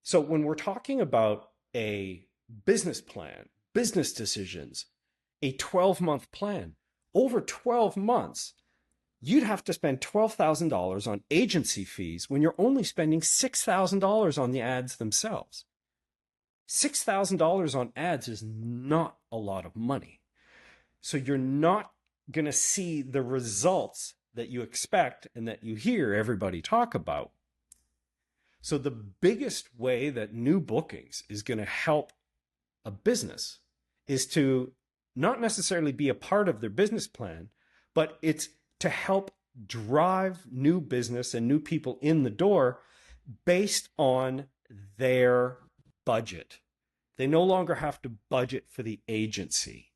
So when we're talking about a business plan, business decisions, a 12-month plan, over 12 months, you'd have to spend $12,000 on agency fees when you're only spending $6,000 on the ads themselves. $6,000 on ads is not a lot of money. So you're not going to see the results that you expect and that you hear everybody talk about. So the biggest way that New Bookings is going to help a business is to not necessarily be a part of their business plan, but it's to help drive new business and new people in the door based on their budget. They no longer have to budget for the agency.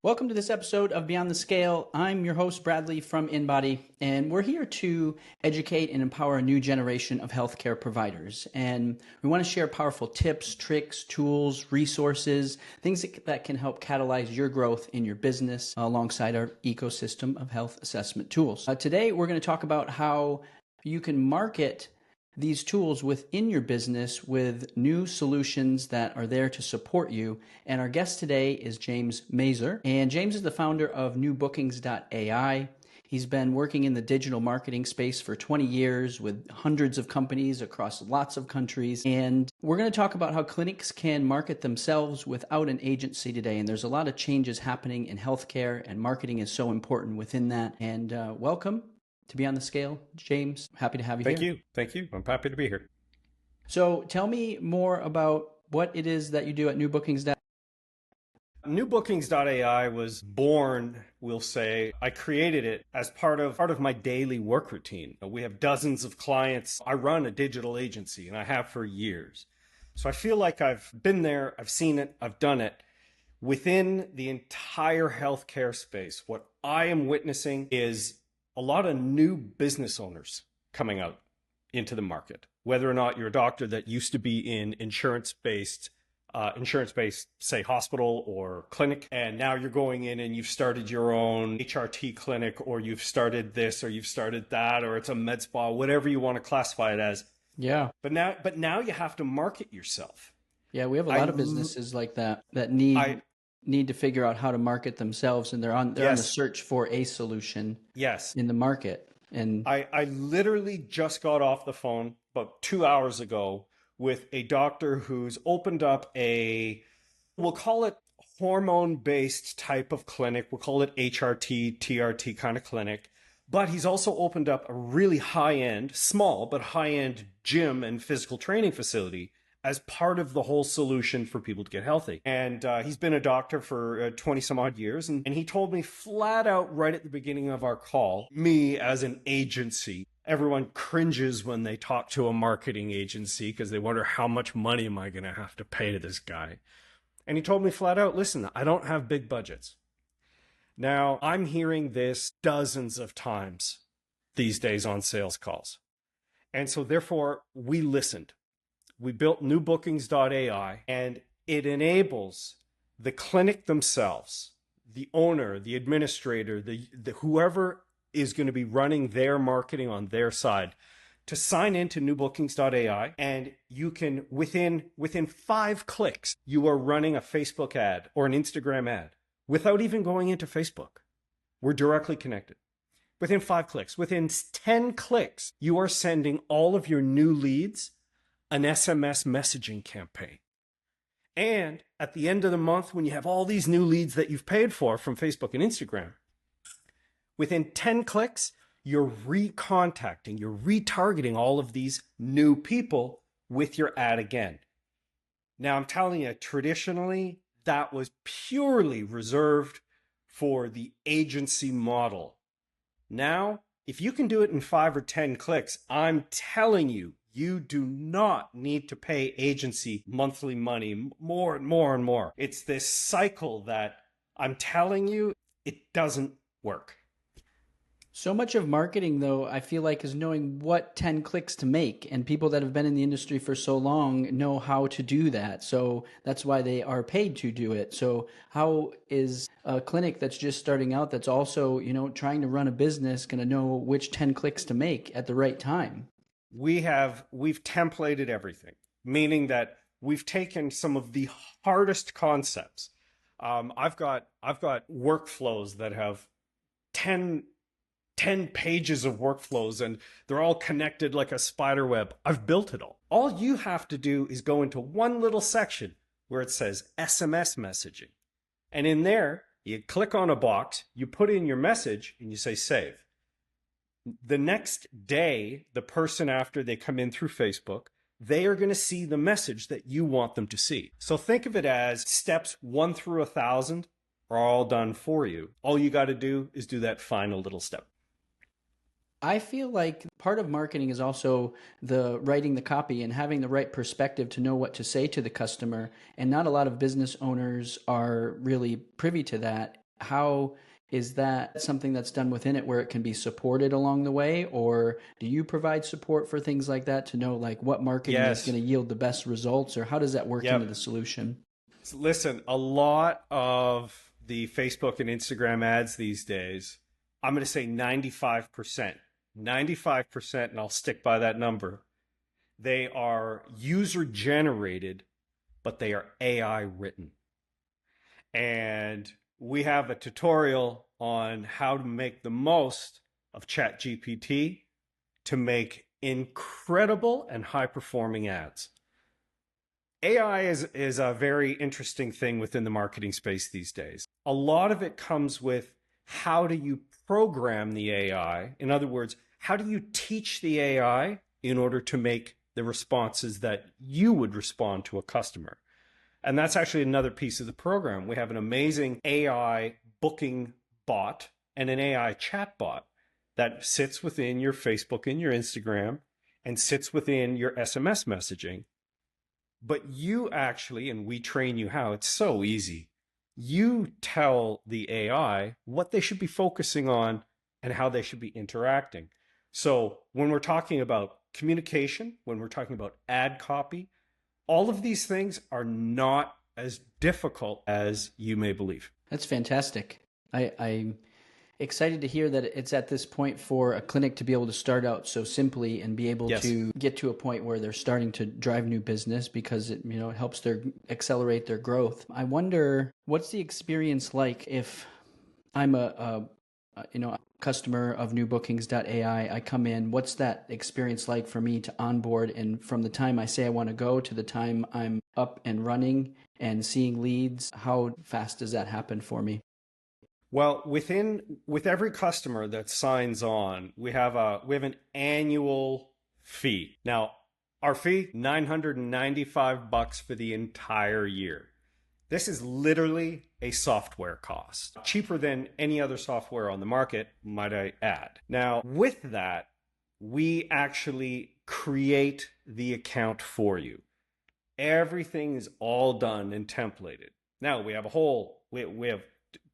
Welcome to this episode of Beyond the Scale. I'm your host, Bradley from InBody, and we're here to educate and empower a new generation of healthcare providers. And we want to share powerful tips, tricks, tools, resources, things that can help catalyze your growth in your business alongside our ecosystem of health assessment tools. Today, we're going to talk about how you can market these tools within your business with new solutions that are there to support you. And our guest today is James Mazur. And James is the founder of NewBookings.Ai. He's been working in the digital marketing space for 20 years with hundreds of companies across lots of countries. And we're going to talk about how clinics can market themselves without an agency today. And there's a lot of changes happening in healthcare, and marketing is so important within that. And welcome to Be on the Scale, James. Happy to have you here. Thank you. I'm happy to be here. So tell me more about what it is that you do at NewBookings.AI. NewBookings.ai was born, we'll say. I created it as part of my daily work routine. We have dozens of clients. I run a digital agency, and I have for years. So I feel like I've been there, I've seen it, I've done it. Within the entire healthcare space, what I am witnessing is a lot of new business owners coming out into the market, whether or not you're a doctor that used to be in insurance-based, say hospital or clinic, and now you're going in and you've started your own HRT clinic, or you've started this, or you've started that, or it's a med spa, whatever you want to classify it as. Yeah. But now you have to market yourself. Yeah, we have a lot of businesses like that need to figure out how to market themselves, and they're on the search for a solution in the market. And I literally just got off the phone about 2 hours ago with a doctor who's opened up we'll call it hormone-based type of clinic. We'll call it HRT, TRT kind of clinic. But he's also opened up a really high-end, small but high-end gym and physical training facility as part of the whole solution for people to get healthy. And he's been a doctor for 20 some odd years. And he told me flat out right at the beginning of our call, me as an agency, everyone cringes when they talk to a marketing agency because they wonder, how much money am I going to have to pay to this guy? And he told me flat out, listen, I don't have big budgets. Now, I'm hearing this dozens of times these days on sales calls. And so therefore, we listened. We built NewBookings.ai, and it enables the clinic themselves, the owner, the administrator, the whoever is going to be running their marketing on their side, to sign into NewBookings.ai, and you can, within 5 clicks, you are running a Facebook ad or an Instagram ad without even going into Facebook. We're directly connected. Within 5 clicks, within 10 clicks, you are sending all of your new leads an SMS messaging campaign. And at the end of the month, when you have all these new leads that you've paid for from Facebook and Instagram, within 10 clicks, you're recontacting, you're retargeting all of these new people with your ad again. Now, I'm telling you, traditionally, that was purely reserved for the agency model. Now, if you can do it in 5 or 10 clicks, I'm telling you, you do not need to pay agency monthly money more and more and more. It's this cycle that I'm telling you, it doesn't work. So much of marketing, though, I feel like is knowing what 10 clicks to make. And people that have been in the industry for so long know how to do that. So that's why they are paid to do it. So, how is a clinic that's just starting out, that's also, trying to run a business, going to know which 10 clicks to make at the right time? We've templated everything, meaning that we've taken some of the hardest concepts. I've got workflows that have 10 10 pages of workflows and they're all connected like a spider web. I've built it all. All you have to do is go into one little section where it says SMS messaging. And in there, you click on a box, you put in your message, and you say save. The next day, the person after they come in through Facebook, they are going to see the message that you want them to see. So think of it as steps 1 through 1,000 are all done for you. All you got to do is do that final little step. I feel like part of marketing is also the writing the copy and having the right perspective to know what to say to the customer. And not a lot of business owners are really privy to that. How is that something that's done within it where it can be supported along the way? Or do you provide support for things like that to know like what marketing is Yes. going to yield the best results, or how does that work into Yep. the solution? So listen, a lot of the Facebook and Instagram ads these days, I'm going to say 95%. 95%, and I'll stick by that number. They are user generated, but they are AI written. And we have a tutorial on how to make the most of ChatGPT to make incredible and high performing ads. AI is a very interesting thing within the marketing space these days. A lot of it comes with how do you program the AI? In other words, how do you teach the AI in order to make the responses that you would respond to a customer? And that's actually another piece of the program. We have an amazing AI booking bot and an AI chat bot that sits within your Facebook and your Instagram and sits within your SMS messaging. But you actually, and we train you how, it's so easy. You tell the AI what they should be focusing on and how they should be interacting. So when we're talking about communication, when we're talking about ad copy, all of these things are not as difficult as you may believe. That's fantastic. I'm excited to hear that it's at this point for a clinic to be able to start out so simply and be able Yes. to get to a point where they're starting to drive new business because it it helps their accelerate their growth. I wonder what's the experience like if I'm a customer of NewBookings.ai. I come in. What's that experience like for me to onboard? And from the time I say I want to go to the time I'm up and running and seeing leads, how fast does that happen for me? Well, with every customer that signs on, we have an annual fee. Now, our fee $995 for the entire year. This is literally a software cost, cheaper than any other software on the market, might I add. Now, with that, we actually create the account for you. Everything is all done and templated. Now, we have 24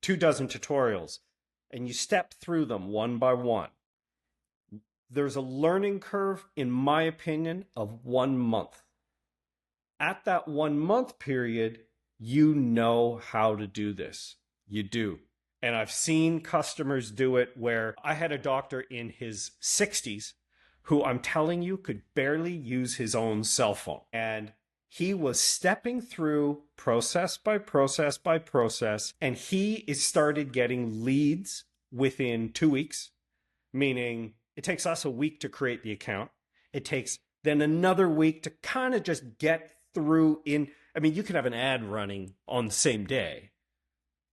tutorials, and you step through them one by one. There's a learning curve, in my opinion, of 1 month. At that 1 month period, you know how to do this. You do. And I've seen customers do it where I had a doctor in his 60s who I'm telling you could barely use his own cell phone. And he was stepping through process by process by process, and he started getting leads within 2 weeks, meaning it takes us a week to create the account. It takes then another week to kind of just get through in. I mean, you can have an ad running on the same day,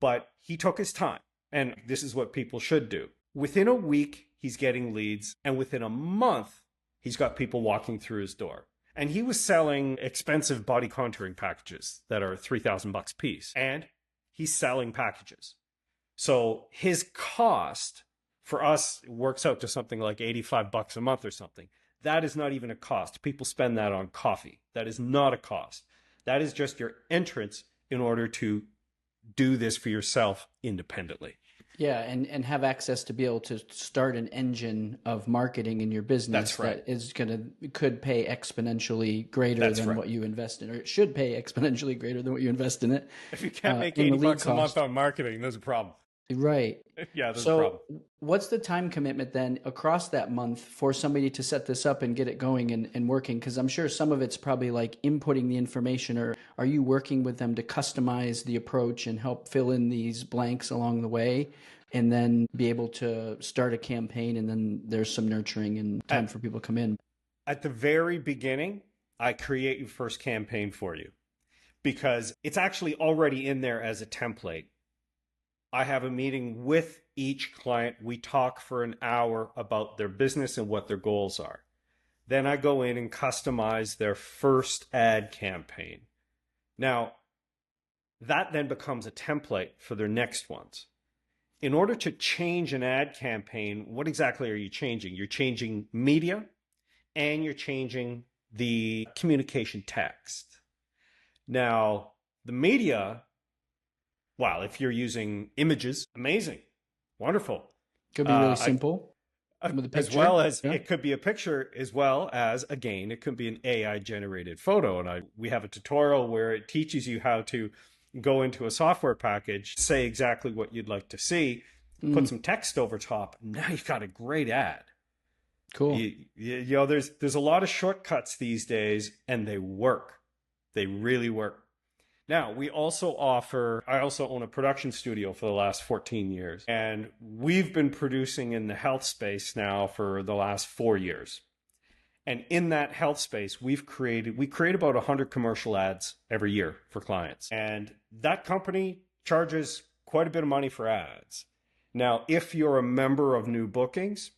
but he took his time. And this is what people should do. Within a week, he's getting leads. And within a month, he's got people walking through his door. And he was selling expensive body contouring packages that are $3,000 a piece. And he's selling packages. So his cost for us works out to something like $85 a month or something. That is not even a cost. People spend that on coffee. That is not a cost. That is just your entrance in order to do this for yourself independently. Yeah, and have access to be able to start an engine of marketing in your business That's right. that is could pay exponentially greater That's than right. what you invest in, or it should pay exponentially greater than what you invest in it, If you can't make in the 80 lead bucks a month cost. on marketing, there's a problem. Right. Yeah, there's a So problem. what's the time commitment then across that month for somebody to set this up and get it going and working? Because I'm sure some of it's probably like inputting the information, or are you working with them to customize the approach and help fill in these blanks along the way and then be able to start a campaign, and then there's some nurturing and time At, for people to come in? at the very beginning, I create your first campaign for you because it's actually already in there as a template. I have a meeting with each client. We talk for an hour about their business and what their goals are. Then I go in and customize their first ad campaign. Now, that then becomes a template for their next ones. In order to change an ad campaign, what exactly are you changing? You're changing media and you're changing the communication text. Now, the media, well, if you're using images, amazing, wonderful. Could be really I simple with a as well picture. as Yeah. it could be a picture, as well as again it could be an AI generated photo. And we have a tutorial where it teaches you how to go into a software package, say exactly what you'd like to see, put Mm, some text over top. Now you've got a great ad. cool. There's a lot of shortcuts these days, and they work. They really work. Now, I also own a production studio for the last 14 years, and we've been producing in the health space now for the last 4 years. And in that health space, we create about 100 commercial ads every year for clients. And that company charges quite a bit of money for ads. Now, if you're a member of New Bookings,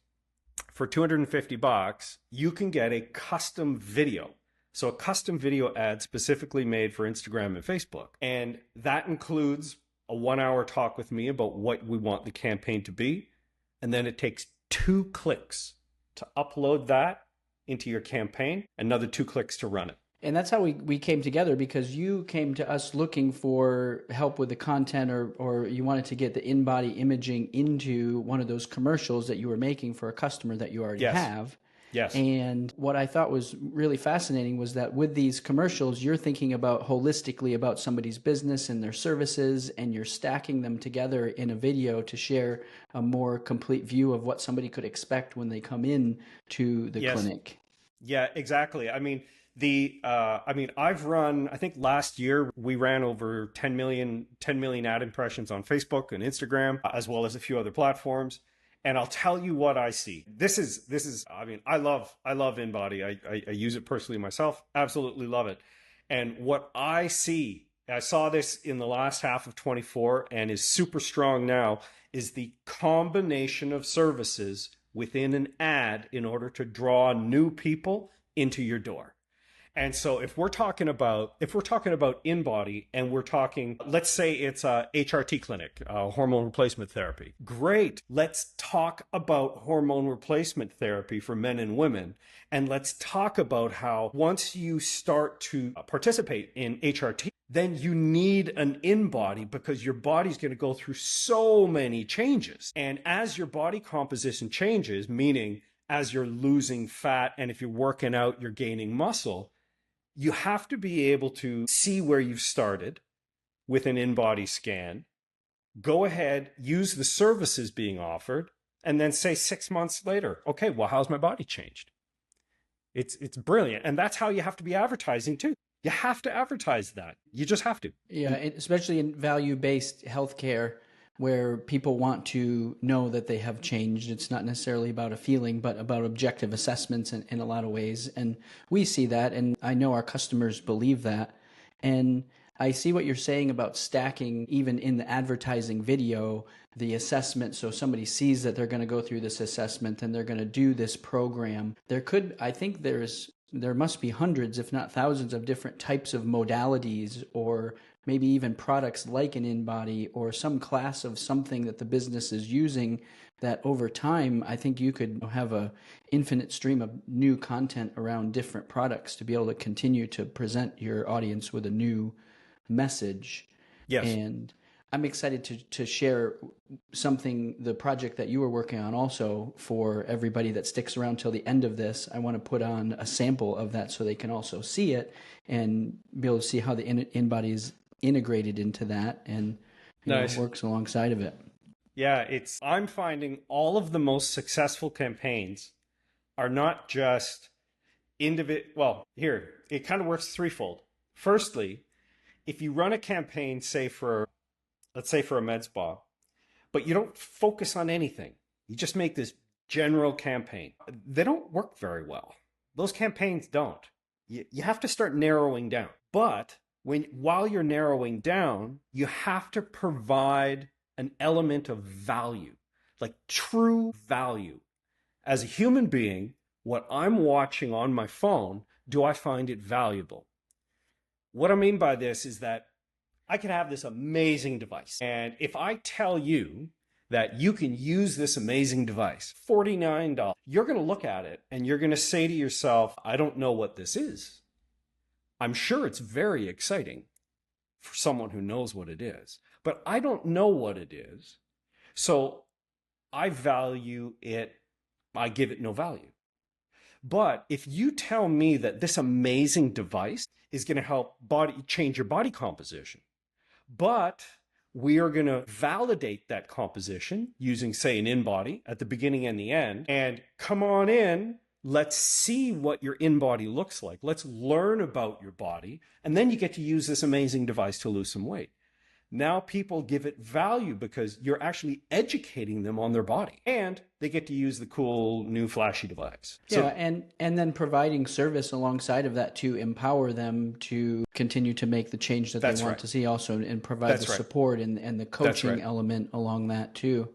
for 250 bucks, you can get a custom video. So a custom video ad specifically made for Instagram and Facebook. And that includes a 1 hour talk with me about what we want the campaign to be. And then it takes 2 clicks to upload that into your campaign, another 2 clicks to run it. And that's how we came together, because you came to us looking for help with the content, or you wanted to get the InBody imaging into one of those commercials that you were making for a customer that you already Yes. have. Yes. And what I thought was really fascinating was that with these commercials, you're thinking about holistically about somebody's business and their services, and you're stacking them together in a video to share a more complete view of what somebody could expect when they come in to the Yes. clinic. Yeah, exactly. I've run, I think last year we ran over 10 million ad impressions on Facebook and Instagram, as well as a few other platforms. And I'll tell you what I see. I love InBody. I use it personally myself. Absolutely love it. And what I saw this in the last half of 24 and is super strong now, is the combination of services within an ad in order to draw new people into your door. And so if we're talking about InBody, and we're talking, let's say it's a HRT clinic, hormone replacement therapy. Great. Let's talk about hormone replacement therapy for men and women. And let's talk about how once you start to participate in HRT, then you need an InBody, because your body's going to go through so many changes. And as your body composition changes, meaning as you're losing fat, and if you're working out, you're gaining muscle, you have to be able to see where you've started with an InBody scan, go ahead, use the services being offered, and then say 6 months later, okay, well, how's my body changed? It's brilliant. And that's how you have to be advertising too. You have to advertise that. You just have to. Yeah, and especially in value-based healthcare, where people want to know that they have changed. It's not necessarily about a feeling, but about objective assessments in a lot of ways. And we see that, and I know our customers believe that. And I see what you're saying about stacking, even in the advertising video, the assessment. So somebody sees that they're going to go through this assessment and they're going to do this program. I think there must be hundreds, if not thousands, of different types of modalities, or maybe even products like an InBody or some class of something that the business is using, that over time, I think you could have a infinite stream of new content around different products to be able to continue to present your audience with a new message. Yes. And I'm excited to share something, the project that you were working on also for everybody that sticks around till the end of this. I want to put on a sample of that so they can also see it and be able to see how the InBody is integrated into that and Nice. works alongside of it. Yeah, I'm finding all of the most successful campaigns are not just well, here, it kind of works threefold. Firstly, if you run a campaign, let's say for a med spa, but you don't focus on anything, you just make this general campaign, they don't work very well. Those campaigns don't. You have to start narrowing down. But while you're narrowing down, you have to provide an element of value, like true value. As a human being, what I'm watching on my phone, do I find it valuable? What I mean by this is that I could have this amazing device. And if I tell you that you can use this amazing device, $49, you're going to look at it and you're going to say to yourself, I don't know what this is. I'm sure it's very exciting for someone who knows what it is, but I don't know what it is. So I value it. I give it no value. But if you tell me that this amazing device is going to help change your body composition, but we are going to validate that composition using, say, an InBody at the beginning and the end, and come on in, let's see what your InBody looks like. Let's learn about your body, and then you get to use this amazing device to lose some weight. Now people give it value because you're actually educating them on their body, and they get to use the cool new flashy device. Yeah, and then providing service alongside of that to empower them to continue to make the change that they want to see also, and provide the support and the coaching element along that too.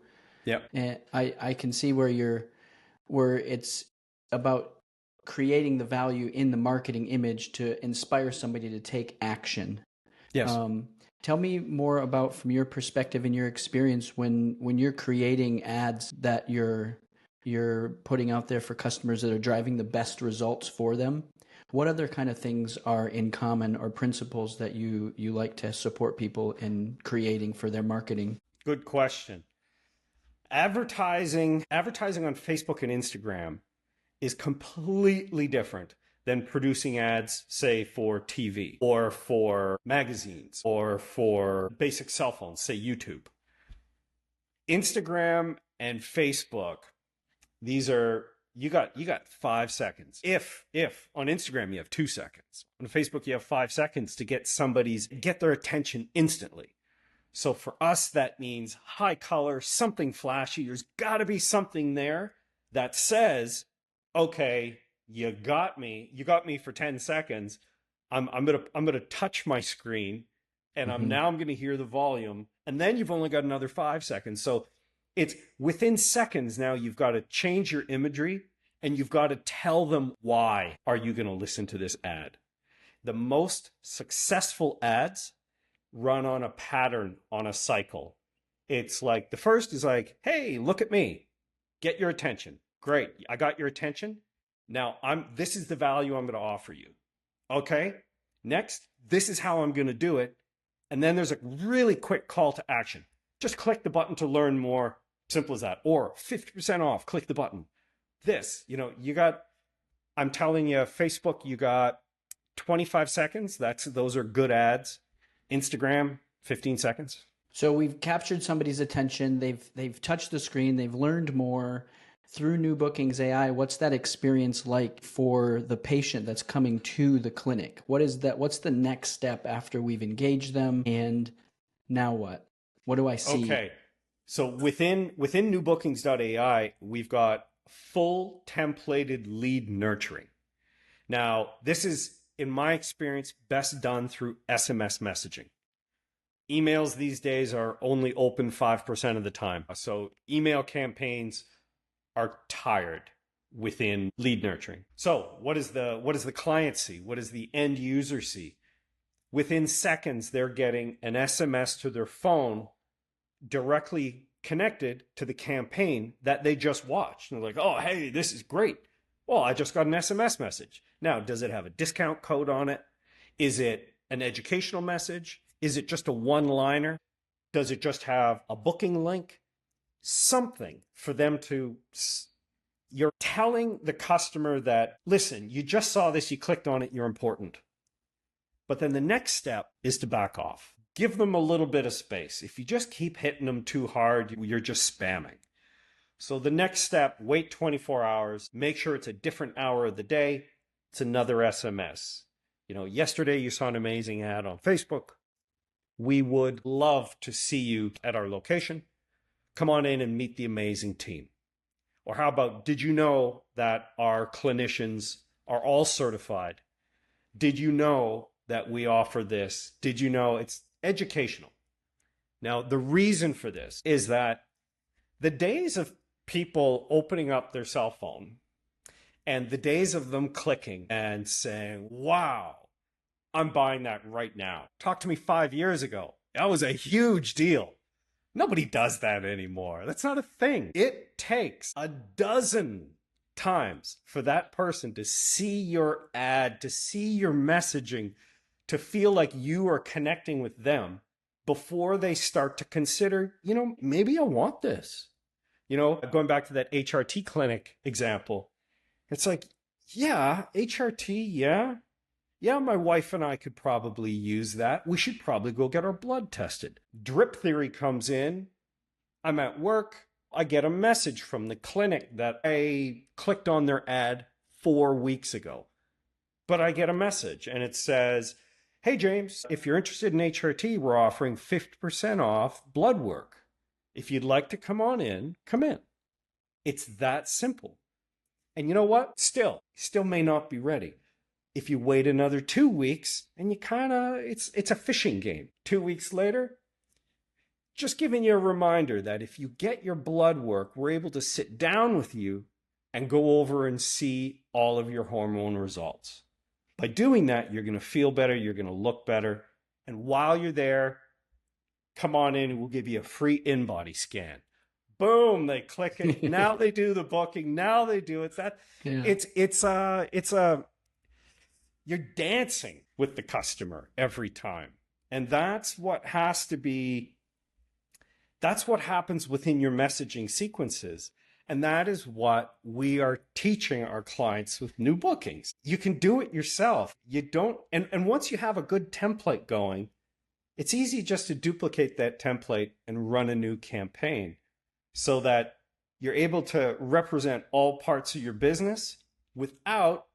Yeah. And I can see where it's about creating the value in the marketing image to inspire somebody to take action. Yes. Tell me more about, from your perspective and your experience, when you're creating ads that you're putting out there for customers that are driving the best results for them. What other kind of things are in common or principles that you like to support people in creating for their marketing? Good question. Advertising on Facebook and Instagram is completely different than producing ads, say, for TV or for magazines or for basic cell phones, say YouTube. Instagram and Facebook, these are, you got 5 seconds. If on Instagram you have 2 seconds, on Facebook you have 5 seconds to get their attention instantly. So for us, that means high color, something flashy. There's got to be something there that says, okay, you got me for 10 seconds. I'm gonna touch my screen, and I'm gonna hear the volume, and then you've only got another 5 seconds. So it's within seconds now. You've got to change your imagery, and you've got to tell them why are you going to listen to this ad. The most successful ads run on a pattern, on a cycle. It's like the first is like, hey, look at me, get your attention. Great, I got your attention. Now this is the value I'm going to offer you. Okay, next, this is how I'm going to do it. And then there's a really quick call to action. Just click the button to learn more. Simple as that. Or 50% off, click the button. I'm telling you, Facebook, you got 25 seconds. Those are good ads. Instagram, 15 seconds. So we've captured somebody's attention. They've touched the screen. They've learned more. Through NewBookings.AI, what's that experience like for the patient that's coming to the clinic? What's the next step after we've engaged them? And now what? What do I see? Okay. So within NewBookings.AI, we've got full templated lead nurturing. Now, this is, in my experience, best done through SMS messaging. Emails these days are only open 5% of the time. So email campaigns are tired within lead nurturing. So what does the client see? What does the end user see? Within seconds, they're getting an SMS to their phone directly connected to the campaign that they just watched. And they're like, oh, hey, this is great. Well, I just got an SMS message. Now, does it have a discount code on it? Is it an educational message? Is it just a one-liner? Does it just have a booking link? Something for them to, you're telling the customer that, listen, you just saw this, you clicked on it, you're important. But then the next step is to back off. Give them a little bit of space. If you just keep hitting them too hard, you're just spamming. So the next step, wait 24 hours, make sure it's a different hour of the day. It's another SMS. Yesterday you saw an amazing ad on Facebook. We would love to see you at our location. Come on in and meet the amazing team. Or how about, did you know that our clinicians are all certified? Did you know that we offer this? Did you know? It's educational. Now, the reason for this is that the days of people opening up their cell phone and the days of them clicking and saying, wow, I'm buying that right now. Talk to me 5 years ago. That was a huge deal. Nobody does that anymore. That's not a thing. It takes a dozen times for that person to see your ad, to see your messaging, to feel like you are connecting with them before they start to consider, maybe I want this. Going back to that HRT clinic example, it's like, yeah, HRT, yeah. Yeah, my wife and I could probably use that. We should probably go get our blood tested. Drip theory comes in. I'm at work. I get a message from the clinic that I clicked on their ad 4 weeks ago. But I get a message and it says, hey, James, if you're interested in HRT, we're offering 50% off blood work. If you'd like to come on in, come in. It's that simple. And you know what? Still may not be ready. If you wait another 2 weeks and you it's a fishing game. 2 weeks later, just giving you a reminder that if you get your blood work, we're able to sit down with you and go over and see all of your hormone results. By doing that, you're going to feel better, you're going to look better. And while you're there, come on in and we'll give you a free InBody scan. Boom, they click it. Now they do the booking. Now they do it. You're dancing with the customer every time. And that's what happens within your messaging sequences. And that is what we are teaching our clients with new bookings. You can do it yourself. And once you have a good template going, it's easy just to duplicate that template and run a new campaign so that you're able to represent all parts of your business without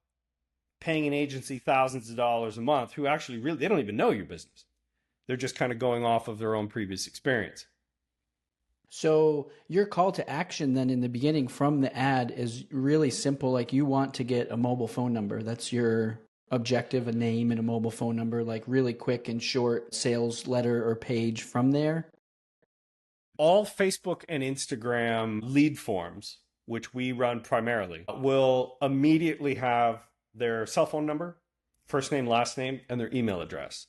paying an agency thousands of dollars a month who actually they don't even know your business. They're just kind of going off of their own previous experience. So your call to action then in the beginning from the ad is really simple. Like you want to get a mobile phone number. That's your objective, a name and a mobile phone number, like really quick and short sales letter or page from there. All Facebook and Instagram lead forms, which we run primarily, will immediately have their cell phone number, first name, last name, and their email address.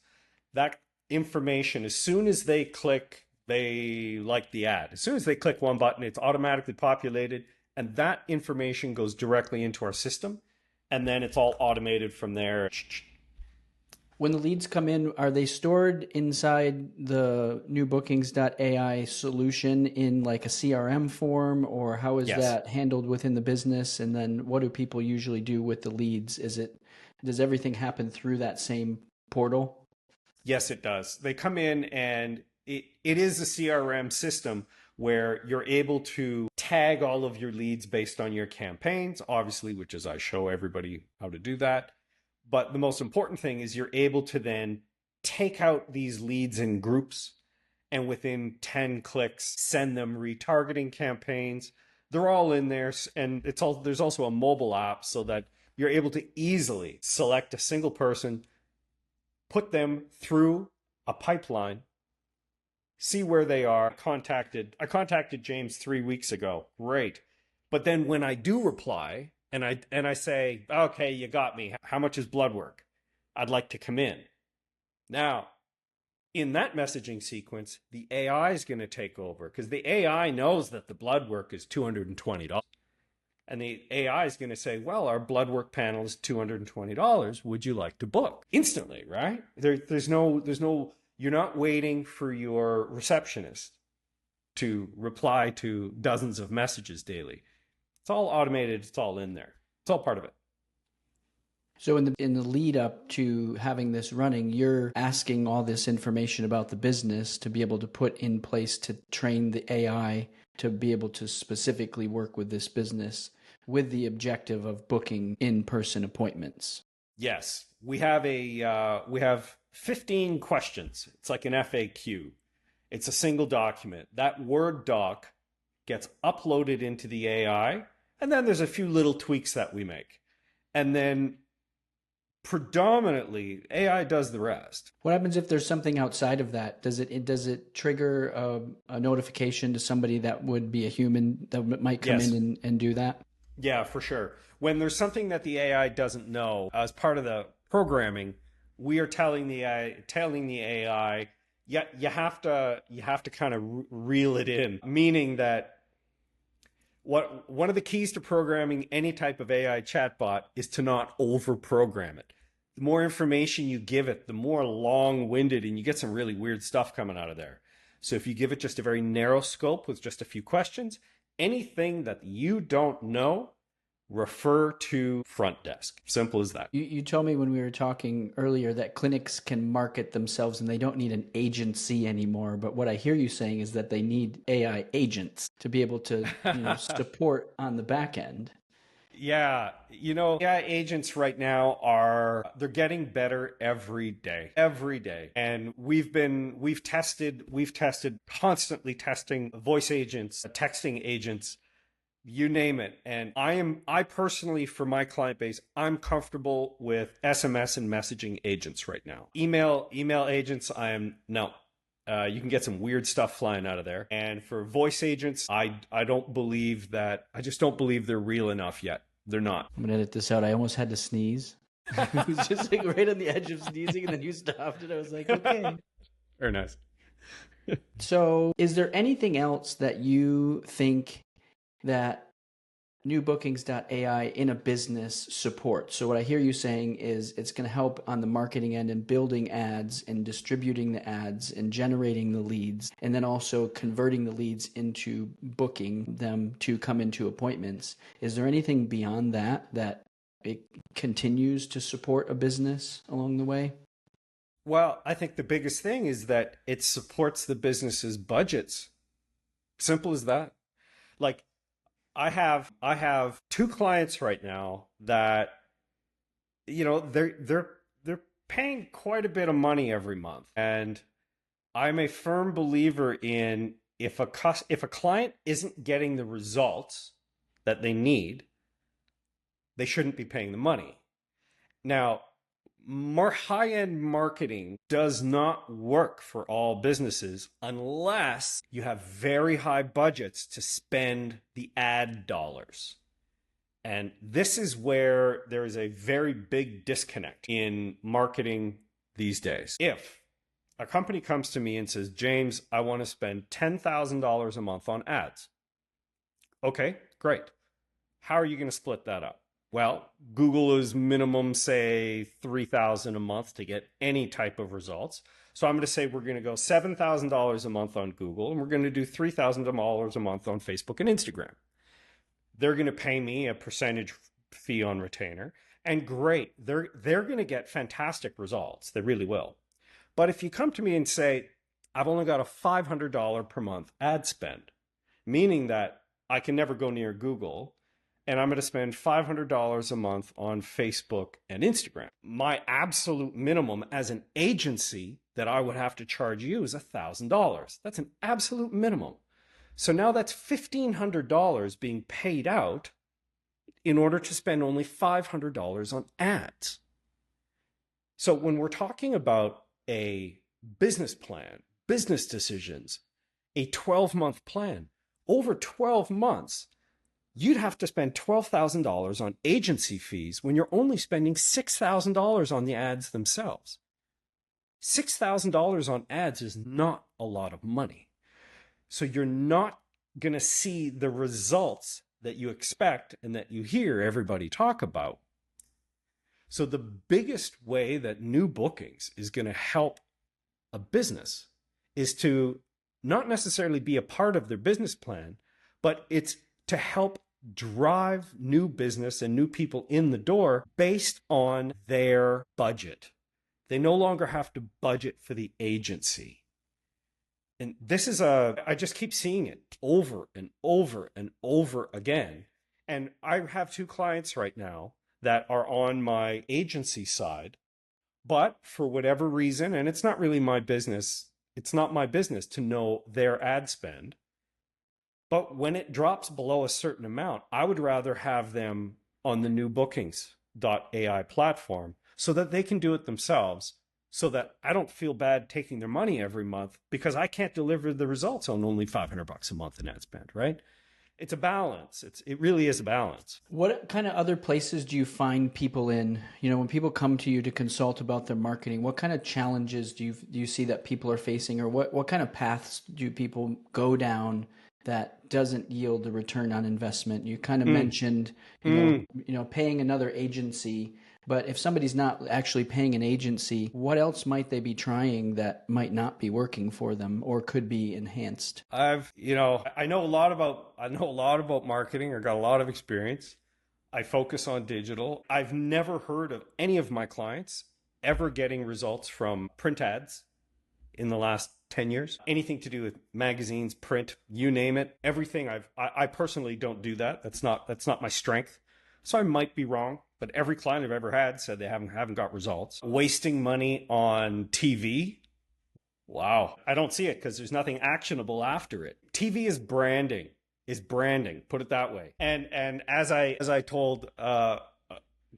That information, as soon as they click, they like the ad. As soon as they click one button, it's automatically populated, and that information goes directly into our system, and then it's all automated from there. When the leads come in, are they stored inside the NewBookings.AI solution in like a CRM form, or how is that handled within the business? And then what do people usually do with the leads? Does everything happen through that same portal? Yes, it does. They come in and it is a CRM system where you're able to tag all of your leads based on your campaigns, obviously, which is I show everybody how to do that. But the most important thing is you're able to then take out these leads in groups and within 10 clicks, send them retargeting campaigns. They're all in there. And there's also a mobile app so that you're able to easily select a single person, put them through a pipeline, see where they are. I contacted James 3 weeks ago. Great. But then when I do reply, and I say, okay, you got me. How much is blood work? I'd like to come in. Now, in that messaging sequence, the AI is going to take over because the AI knows that the blood work is $220. And the AI is going to say, well, our blood work panel is $220. Would you like to book? Instantly, right? There's no You're not waiting for your receptionist to reply to dozens of messages daily. It's all automated. It's all in there. It's all part of it. So in the lead up to having this running, you're asking all this information about the business to be able to put in place to train the AI to be able to specifically work with this business with the objective of booking in-person appointments. Yes, we have 15 questions. It's like an FAQ. It's a single document. That Word doc gets uploaded into the AI, and then there's a few little tweaks that we make. And then predominantly AI does the rest. What happens if there's something outside of that? Does it trigger a notification to somebody that would be a human that might come Yes. in and do that? Yeah, for sure. When there's something that the AI doesn't know, as part of the programming, we are telling the AI, yeah, you have to kind of reel it in, meaning that one of the keys to programming any type of AI chatbot is to not over-program it. The more information you give it, the more long-winded, and you get some really weird stuff coming out of there. So if you give it just a very narrow scope with just a few questions, anything that you don't know, refer to front desk. Simple as that. You told me when we were talking earlier that clinics can market themselves and they don't need an agency anymore. But what I hear you saying is that they need AI agents to be able to support on the back end. Yeah, AI agents right now they're getting better every day. Every day. And we've tested constantly testing voice agents, texting agents, you name it. And I personally, for my client base, I'm comfortable with SMS and messaging agents right now. Email agents, no. You can get some weird stuff flying out of there. And for voice agents, I just don't believe they're real enough yet. They're not. I'm gonna edit this out. I almost had to sneeze. It was just like right on the edge of sneezing, and then you stopped it. I was like, okay. Very nice. So, is there anything else that you think that NewBookings.AI in a business supports? So what I hear you saying is it's going to help on the marketing end and building ads and distributing the ads and generating the leads, and then also converting the leads into booking them to come into appointments. Is there anything beyond that it continues to support a business along the way? Well, I think the biggest thing is that it supports the business's budgets. Simple as that. Like, I have two clients right now that they're paying quite a bit of money every month, and I'm a firm believer in if a client isn't getting the results that they need, they shouldn't be paying the money. Now, more high-end marketing does not work for all businesses unless you have very high budgets to spend the ad dollars. And this is where there is a very big disconnect in marketing these days. If a company comes to me and says, James, I want to spend $10,000 a month on ads. Okay, great. How are you going to split that up? Well, Google is minimum, say, $3,000 a month to get any type of results. So I'm going to say we're going to go $7,000 a month on Google, and we're going to do $3,000 a month on Facebook and Instagram. They're going to pay me a percentage fee on retainer, and great, they're going to get fantastic results. They really will. But if you come to me and say, I've only got a $500 per month ad spend, meaning that I can never go near Google, and I'm going to spend $500 a month on Facebook and Instagram. My absolute minimum as an agency that I would have to charge you is $1,000. That's an absolute minimum. So now that's $1,500 being paid out in order to spend only $500 on ads. So when we're talking about a business plan, business decisions, a 12-month plan, over 12 months, you'd have to spend $12,000 on agency fees when you're only spending $6,000 on the ads themselves. $6,000 on ads is not a lot of money. So you're not going to see the results that you expect and that you hear everybody talk about. So the biggest way that New Bookings is going to help a business is to not necessarily be a part of their business plan, but it's to help drive new business and new people in the door based on their budget. They no longer have to budget for the agency. And this is I just keep seeing it over and over and over again. And I have 2 clients right now that are on my agency side, but for whatever reason, and it's not really my business, it's not my business to know their ad spend. But when it drops below a certain amount, I would rather have them on the NewBookings.Ai platform so that they can do it themselves, so that I don't feel bad taking their money every month because I can't deliver the results on only $500 a month in ad spend, right? It's a balance. It really is a balance. What kind of other places do you find people in? You know, when people come to you to consult about their marketing, what kind of challenges do you see that people are facing, or what kind of paths do people go down that doesn't yield the return on investment? You kind of mentioned, you know, paying another agency. But if somebody's not actually paying an agency, what else might they be trying that might not be working for them or could be enhanced? I know a lot about marketing. I've got a lot of experience. I focus on digital. I've never heard of any of my clients ever getting results from print ads in the last 10 years. Anything to do with magazines, print, you name it, everything. I personally don't do that. That's not my strength. So I might be wrong, but every client I've ever had said they haven't got results. Wasting money on TV. Wow. I don't see it because there's nothing actionable after it. TV is branding, put it that way. And as I told a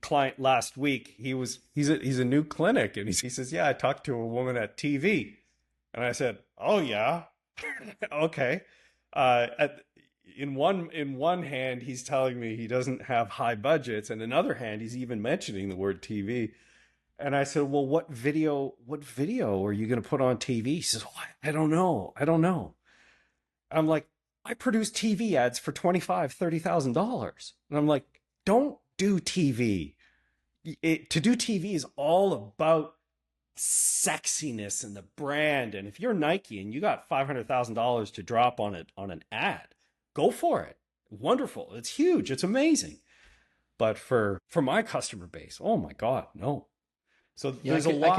client last week, he's a new clinic, and he says, "Yeah, I talked to a woman at TV." And I said, "Oh yeah." Okay. In one hand, he's telling me he doesn't have high budgets, and in another hand, he's even mentioning the word TV. And I said, "Well, what video are you going to put on TV?" He says, "Well, I don't know. I'm like, "I produce TV ads for $25,000, $30,000. And I'm like, "Don't do TV. To do TV is all about sexiness and the brand. And if you're Nike and you got $500,000 to drop on an ad, go for it. Wonderful. It's huge. It's amazing. But for my customer base, oh my God, no." So Yeah, there's a lot. I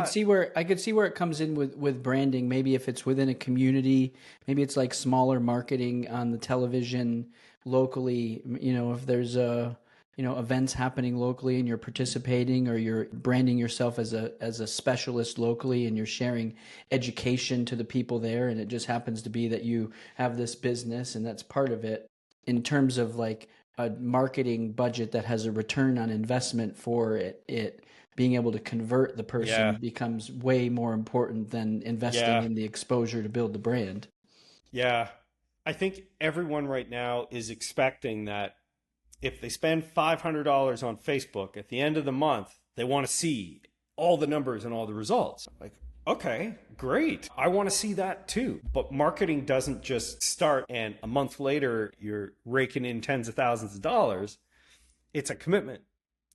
could see where it comes in with branding. Maybe if it's within a community, maybe it's like smaller marketing on the television locally. You know, if there's events happening locally and you're participating, or you're branding yourself as a specialist locally, and you're sharing education to the people there, and it just happens to be that you have this business and that's part of it. In terms of like a marketing budget that has a return on investment for it being able to convert the person becomes way more important than investing in the exposure to build the brand. Yeah. I think everyone right now is expecting that if they spend $500 on Facebook at the end of the month, they want to see all the numbers and all the results. Like, okay, great. I want to see that too. But marketing doesn't just start and a month later you're raking in tens of thousands of dollars. It's a commitment.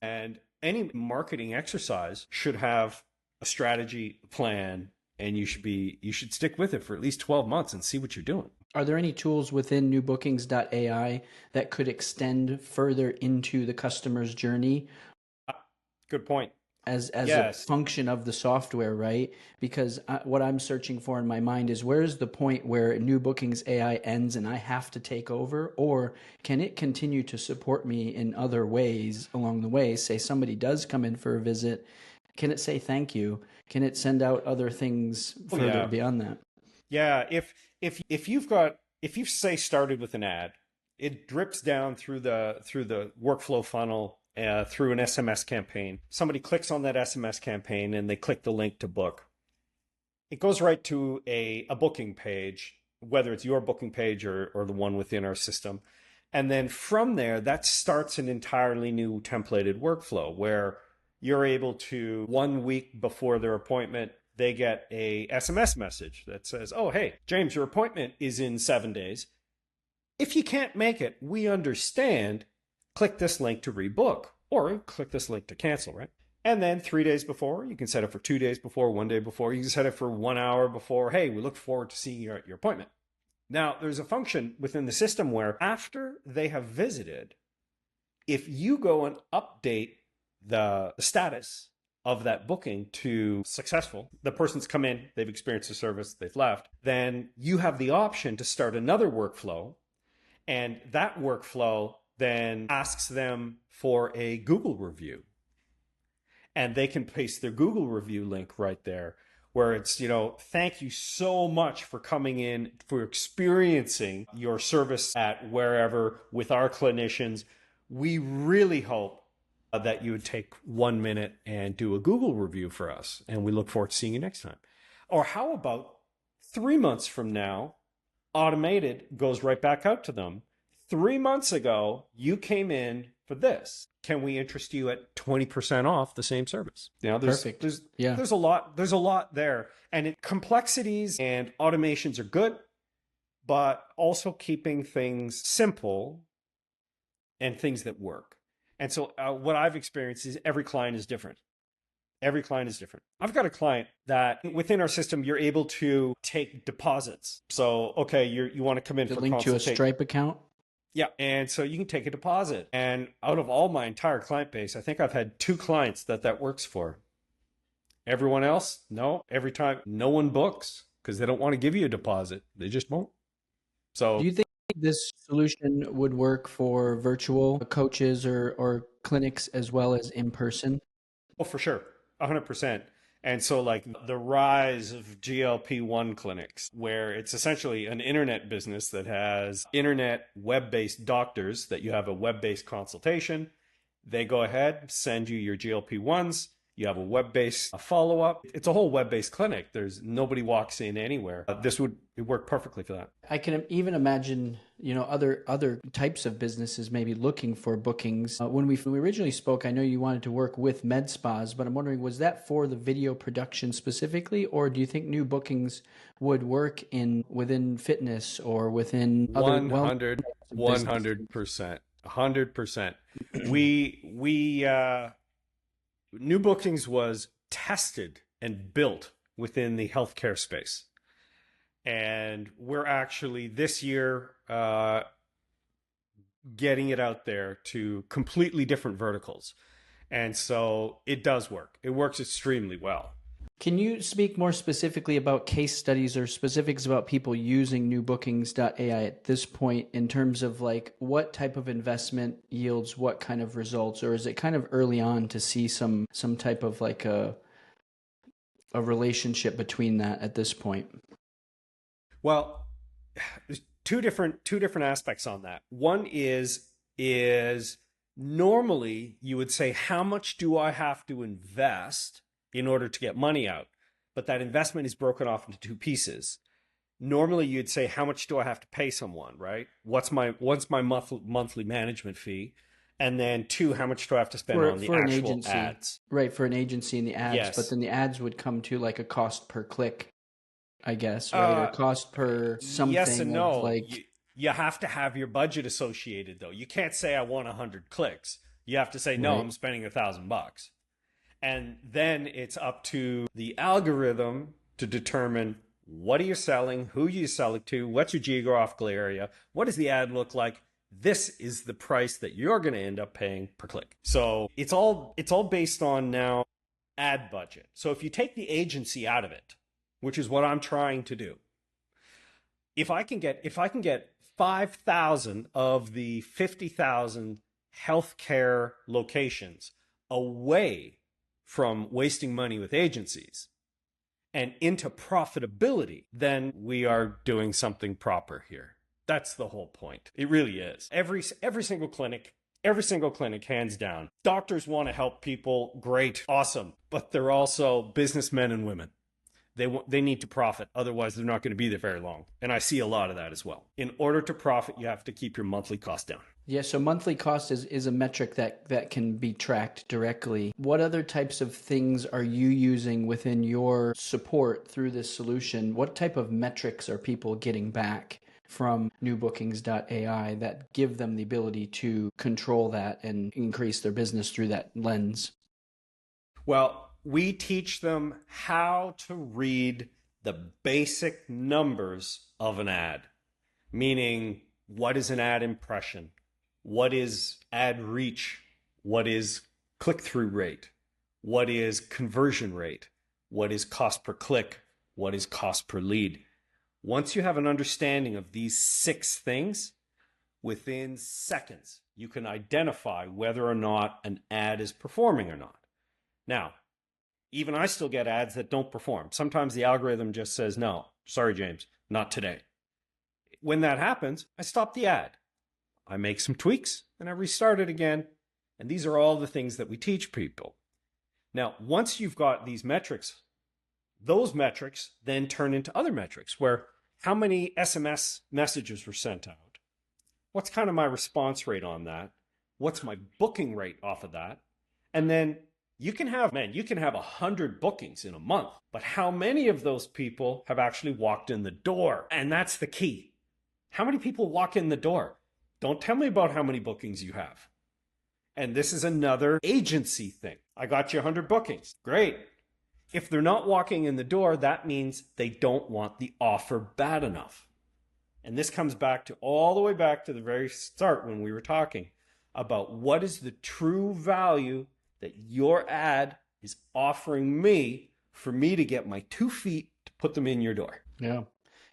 And any marketing exercise should have a strategy, a plan, and you should stick with it for at least 12 months and see what you're doing. Are there any tools within NewBookings.ai that could extend further into the customer's journey? Good point. As a function of the software, right? Because what I'm searching for in my mind is, where's the point where NewBookings.AI ends and I have to take over? Or can it continue to support me in other ways along the way? Say somebody does come in for a visit, can it say thank you? Can it send out other things further beyond that? Yeah, if you've say started with an ad, it drips down through the workflow funnel, through an SMS campaign. Somebody clicks on that SMS campaign and they click the link to book. It goes right to a booking page, whether it's your booking page or the one within our system. And then from there, that starts an entirely new templated workflow where you're able to, 1 week before their appointment, they get a SMS message that says, "Oh, hey, James, your appointment is in 7 days. If you can't make it, we understand. Click this link to rebook," or click this link to cancel, right? And then 3 days before, you can set it for 2 days before, 1 day before. You can set it for 1 hour before. Hey, we look forward to seeing you at your appointment. Now, there's a function within the system where after they have visited, if you go and update the status of that booking to successful, the person's come in, they've experienced the service, they've left, then you have the option to start another workflow. And that workflow then asks them for a Google review. And they can paste their Google review link right there where it's, thank you so much for coming in, for experiencing your service at wherever with our clinicians. We really hope that you would take 1 minute and do a Google review for us. And we look forward to seeing you next time. Or how about 3 months from now, automated goes right back out to them. 3 months ago, you came in for this. Can we interest you at 20% off the same service? Perfect. There's a lot there. And complexities and automations are good, but also keeping things simple and things that work. And so what I've experienced is every client is different. Every client is different. I've got a client that within our system, you're able to take deposits. So, okay, you want to come in for link to a Stripe account? Yeah. And so you can take a deposit. And out of all my entire client base, I think I've had 2 clients that works for. Everyone else, no. Every time, no one books because they don't want to give you a deposit. They just won't. So do you think this solution would work for virtual coaches or clinics as well as in person? Oh, for sure. 100%. And so like the rise of GLP-1 clinics, where it's essentially an internet business that has internet web-based doctors that you have a web-based consultation. They go ahead, send you your GLP-1s. You have a web-based follow-up. It's a whole web-based clinic. Nobody walks in anywhere. This would work perfectly for that. I can even imagine, other types of businesses maybe looking for bookings. When we originally spoke, I know you wanted to work with med spas, but I'm wondering, was that for the video production specifically, or do you think New Bookings would work within fitness or within other 100%. 100%. We New Bookings was tested and built within the healthcare space. And we're actually this year getting it out there to completely different verticals. And so it does work. It works extremely well. Can you speak more specifically about case studies or specifics about people using NewBookings.ai at this point in terms of like what type of investment yields what kind of results, or is it kind of early on to see some type of like a relationship between that at this point? Well, there's two different aspects on that. One is normally you would say, how much do I have to invest in order to get money out? But that investment is broken off into 2 pieces. Normally you'd say, how much do I have to pay someone, right? What's my monthly management fee? And then 2, how much do I have to spend on the actual ads? Right, for an agency and the ads, Yes. But then the ads would come to like a cost per click, I guess, right? Or cost per something. Yes and no. Like you have to have your budget associated though. You can't say I want 100 clicks. You have to say, no, right, I'm spending $1,000. And then it's up to the algorithm to determine what are you selling, who you sell it to, what's your geographical area, what does the ad look like? This is the price that you're going to end up paying per click. So it's all based on now ad budget. So if you take the agency out of it, which is what I'm trying to do, if I can get 5,000 of the 50,000 healthcare locations away from wasting money with agencies and into profitability, then we are doing something proper here. That's the whole point. It really is. Every single clinic, hands down. Doctors want to help people, great, awesome, but they're also businessmen and women. They need to profit. Otherwise, they're not going to be there very long. And I see a lot of that as well. In order to profit, you have to keep your monthly cost down. Yeah, so monthly cost is a metric that can be tracked directly. What other types of things are you using within your support through this solution? What type of metrics are people getting back from NewBookings.ai that give them the ability to control that and increase their business through that lens? Well, we teach them how to read the basic numbers of an ad, meaning what is an ad impression? What is ad reach? What is click-through rate? What is conversion rate? What is cost per click? What is cost per lead? Once you have an understanding of these 6 things, within seconds, you can identify whether or not an ad is performing or not. Now, even I still get ads that don't perform. Sometimes the algorithm just says, no, sorry, James, not today. When that happens, I stop the ad. I make some tweaks and I restart it again. And these are all the things that we teach people. Now, once you've got these metrics, those metrics then turn into other metrics where how many SMS messages were sent out? What's kind of my response rate on that? What's my booking rate off of that? And then you can have 100 bookings in a month, but how many of those people have actually walked in the door? And that's the key. How many people walk in the door? Don't tell me about how many bookings you have. And this is another agency thing. I got you 100 bookings. Great. If they're not walking in the door, that means they don't want the offer bad enough. And this comes back to all the way back to the very start when we were talking about what is the true value that your ad is offering me for me to get my 2 feet to put them in your door. Yeah.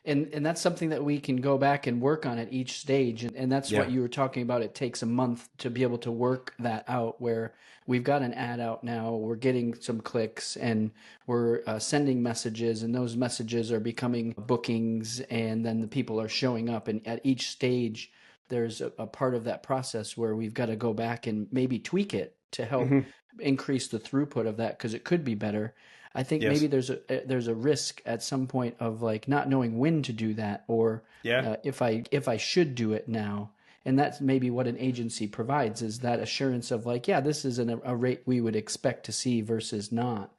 And that's something that we can go back and work on at each stage. And that's what you were talking about. It takes a month to be able to work that out, where we've got an ad out now, we're getting some clicks, and we're sending messages, and those messages are becoming bookings, and then the people are showing up. And at each stage, there's a part of that process where we've got to go back and maybe tweak it to help increase the throughput of that, because it could be better. I think maybe there's a risk at some point of like not knowing when to do that, or if I should do it now. And that's maybe what an agency provides, is that assurance of like, yeah, this is a rate we would expect to see versus not.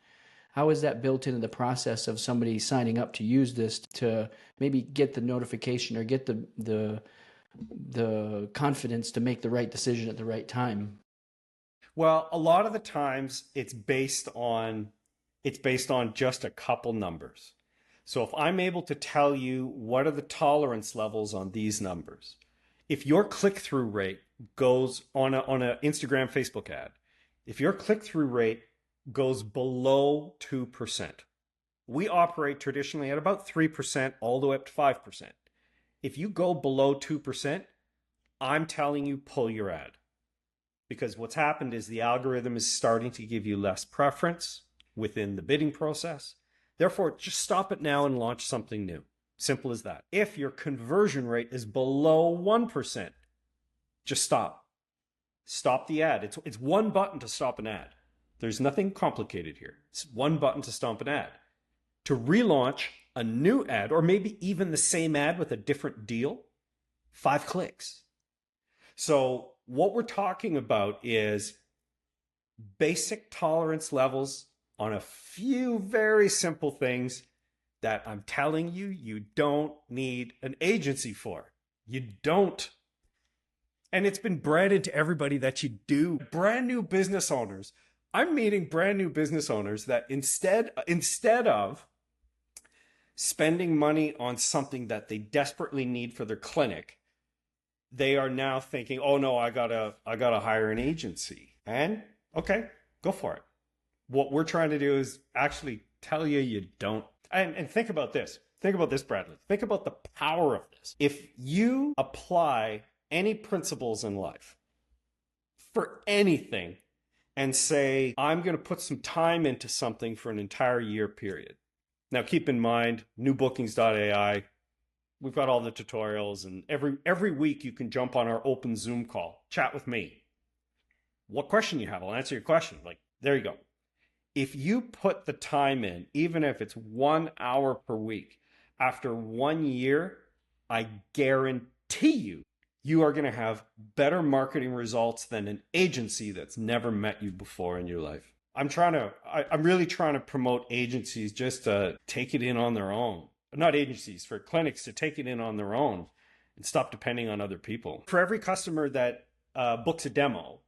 How is that built into the process of somebody signing up to use this to maybe get the notification or get the confidence to make the right decision at the right time? Well, a lot of the times it's based on just a couple numbers. So if I'm able to tell you what are the tolerance levels on these numbers, if your click-through rate goes on a Instagram, Facebook ad, if your click-through rate goes below 2%, we operate traditionally at about 3% all the way up to 5%. If you go below 2%, I'm telling you, pull your ad. Because what's happened is the algorithm is starting to give you less preference within the bidding process. Therefore, just stop it now and launch something new. Simple as that. If your conversion rate is below 1%, just stop. Stop the ad. It's one button to stop an ad. There's nothing complicated here. It's one button to stop an ad. To relaunch a new ad, or maybe even the same ad with a different deal, 5 clicks. So what we're talking about is basic tolerance levels on a few very simple things that I'm telling you, you don't need an agency for. You don't. And it's been bred into everybody that you do. Brand new business owners. I'm meeting brand new business owners that instead of spending money on something that they desperately need for their clinic, they are now thinking, oh no, I gotta hire an agency. And okay, go for it. What we're trying to do is actually tell you you don't. And think about this. Think about this, Bradley. Think about the power of this. If you apply any principles in life for anything and say, I'm going to put some time into something for an entire year period. Now, keep in mind, NewBookings.Ai, we've got all the tutorials, and every week you can jump on our open Zoom call, chat with me. What question you have, I'll answer your question. Like, there you go. If you put the time in, even if it's 1 hour per week, after 1 year, I guarantee you are going to have better marketing results than an agency that's never met you before in your life. I'm really trying to promote agencies just to take it in on their own. Not agencies, for clinics to take it in on their own and stop depending on other people. For every customer that books a demo,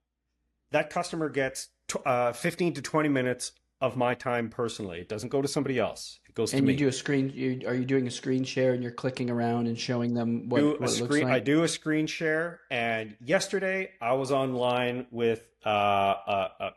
that customer gets 15 to 20 minutes of my time personally. It doesn't go to somebody else. It goes to And you me. do a screen, are you doing a screen share and you're clicking around and showing them what it looks I like? do a screen share, and yesterday I was online with a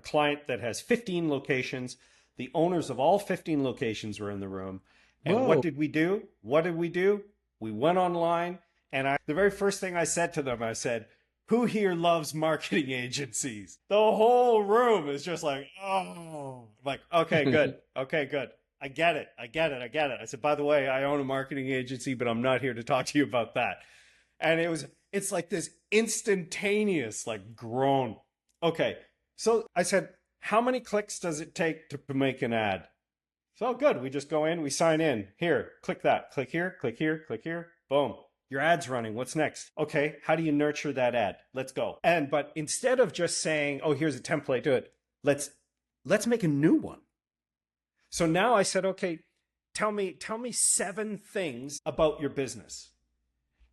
client that has 15 locations. The owners of all 15 locations were in the room. And what Whoa. did we do? What did we do? We went online, and the very first thing I said to them, I said, "Who here loves marketing agencies?" The whole room is just like, oh, I'm like, okay, good. Okay, good. I get it. I get it. I get it. I said, by the way, I own a marketing agency, but I'm not here to talk to you about that. And it's like this instantaneous, like, groan. Okay. So I said, how many clicks does it take to make an ad? So good. We just go in, we sign in. Here, click that. Click here, click here, click here. Boom. Your ad's running. What's next? Okay. How do you nurture that ad? Let's go. But instead of just saying, oh, here's a template, do it. Let's make a new one. So now I said, okay, tell me 7 things about your business.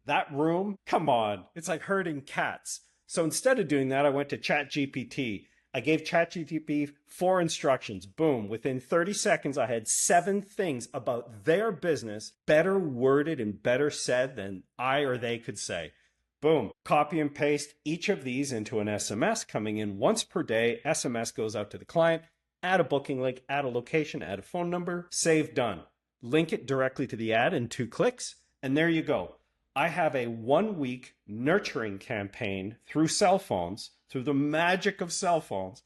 That room, come on, it's like herding cats. So instead of doing that, I went to ChatGPT. I gave ChatGPT 4 instructions. Boom, within 30 seconds, I had 7 things about their business, better worded and better said than I or they could say. Boom, copy and paste each of these into an SMS coming in once per day. SMS goes out to the client. Add a booking link, add a location, add a phone number, save, done. Link it directly to the ad in 2 clicks, and there you go. I have a 1-week nurturing campaign through cell phones, through the magic of cell phones,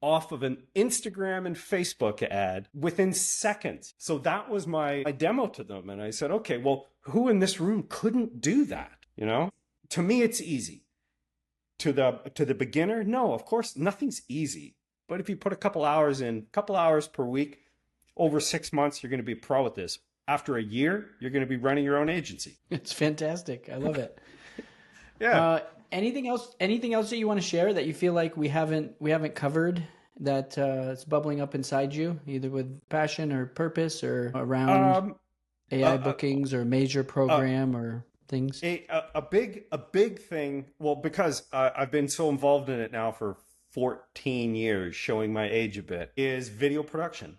off of an Instagram and Facebook ad within seconds. So that was my demo to them. And I said, okay, well, who in this room couldn't do that? You know, to me, it's easy. To the beginner, no, of course, nothing's easy. But if you put a couple hours in, a couple hours per week, over 6 months, you're going to be a pro at this. After a year, you're going to be running your own agency. It's fantastic. I love it. Yeah. Anything else that you want to share that you feel like we haven't covered that it's bubbling up inside you, either with passion or purpose or around AI bookings or major program or things? A big thing, well, because I've been so involved in it now for 14 years, showing my age a bit, is video production.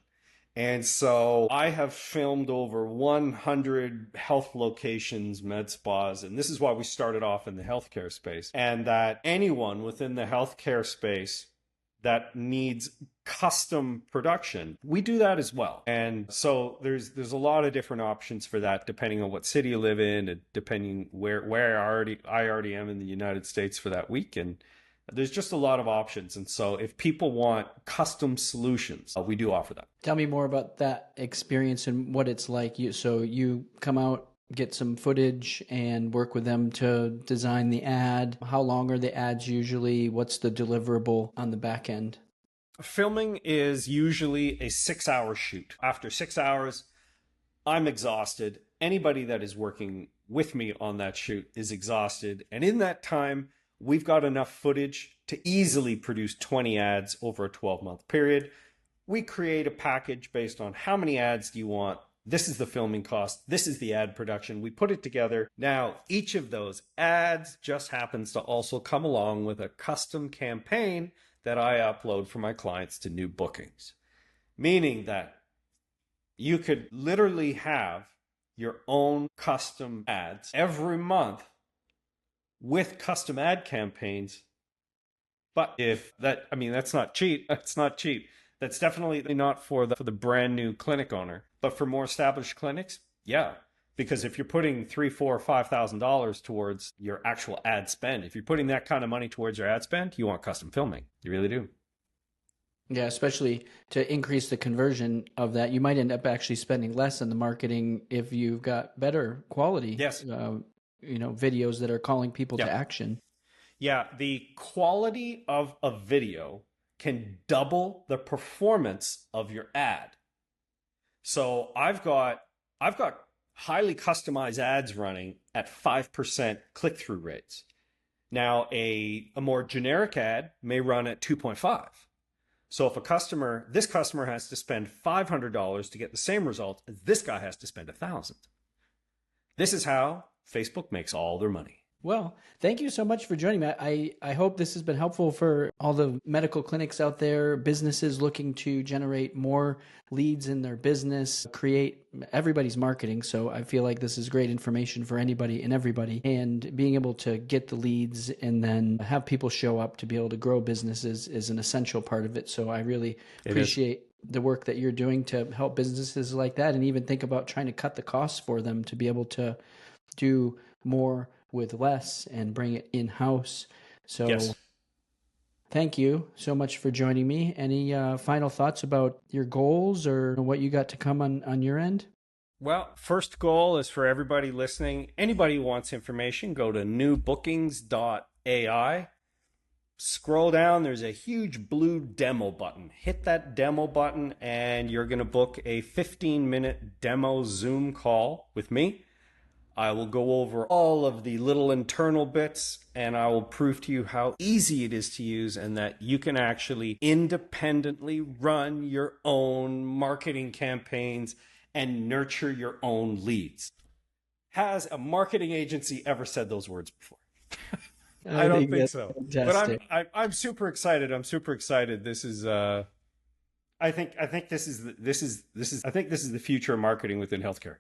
And so I have filmed over 100 health locations, med spas, and this is why we started off in the healthcare space. And that anyone within the healthcare space that needs custom production, we do that as well. And so there's a lot of different options for that, depending on what city you live in, and depending where I already am in the United States for that week. And there's just a lot of options. And so if people want custom solutions, we do offer that. Tell me more about that experience and what it's like. So you come out, get some footage and work with them to design the ad. How long are the ads usually? What's the deliverable on the back end? Filming is usually a 6-hour shoot. After 6 hours, I'm exhausted. Anybody that is working with me on that shoot is exhausted. And in that time, we've got enough footage to easily produce 20 ads over a 12-month period. We create a package based on how many ads do you want. This is the filming cost. This is the ad production. We put it together. Now, each of those ads just happens to also come along with a custom campaign that I upload for my clients to New Bookings. Meaning that you could literally have your own custom ads every month with custom ad campaigns. But that's not cheap. That's not cheap. That's definitely not for the brand new clinic owner. But for more established clinics, yeah. Because if you're putting $3,000, $4,000, $5,000 towards your actual ad spend, if you're putting that kind of money towards your ad spend, you want custom filming. You really do. Yeah, especially to increase the conversion of that. You might end up actually spending less on the marketing if you've got better quality. Yes. Videos that are calling people to action. Yeah, the quality of a video can double the performance of your ad. So I've got highly customized ads running at 5% click-through rates. Now a more generic ad may run at 2.5. So if this customer has to spend $500 to get the same result as this guy has to spend $1,000. This is how Facebook makes all their money. Well, thank you so much for joining me. I hope this has been helpful for all the medical clinics out there, businesses looking to generate more leads in their business, create everybody's marketing. So I feel like this is great information for anybody and everybody. And being able to get the leads and then have people show up to be able to grow businesses is an essential part of it. So I really appreciate the work that you're doing to help businesses like that, and even think about trying to cut the costs for them to be able to do more with less and bring it in-house. So Yes. thank you so much for joining me. Any final thoughts about your goals or what you got to come on your end? Well, first goal is for everybody listening. Anybody who wants information, go to NewBookings.Ai. Scroll down, there's a huge blue demo button. Hit that demo button and you're going to book a 15-minute demo Zoom call with me. I will go over all of the little internal bits and I will prove to you how easy it is to use and that you can actually independently run your own marketing campaigns and nurture your own leads. Has a marketing agency ever said those words before? I don't think so. Fantastic. But I'm super excited. I'm super excited. This is I think this is the future of marketing within healthcare.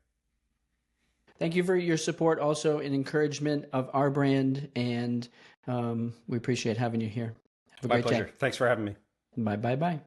Thank you for your support, also and encouragement of our brand, and we appreciate having you here. Have a My great pleasure. day. Thanks for having me. Bye.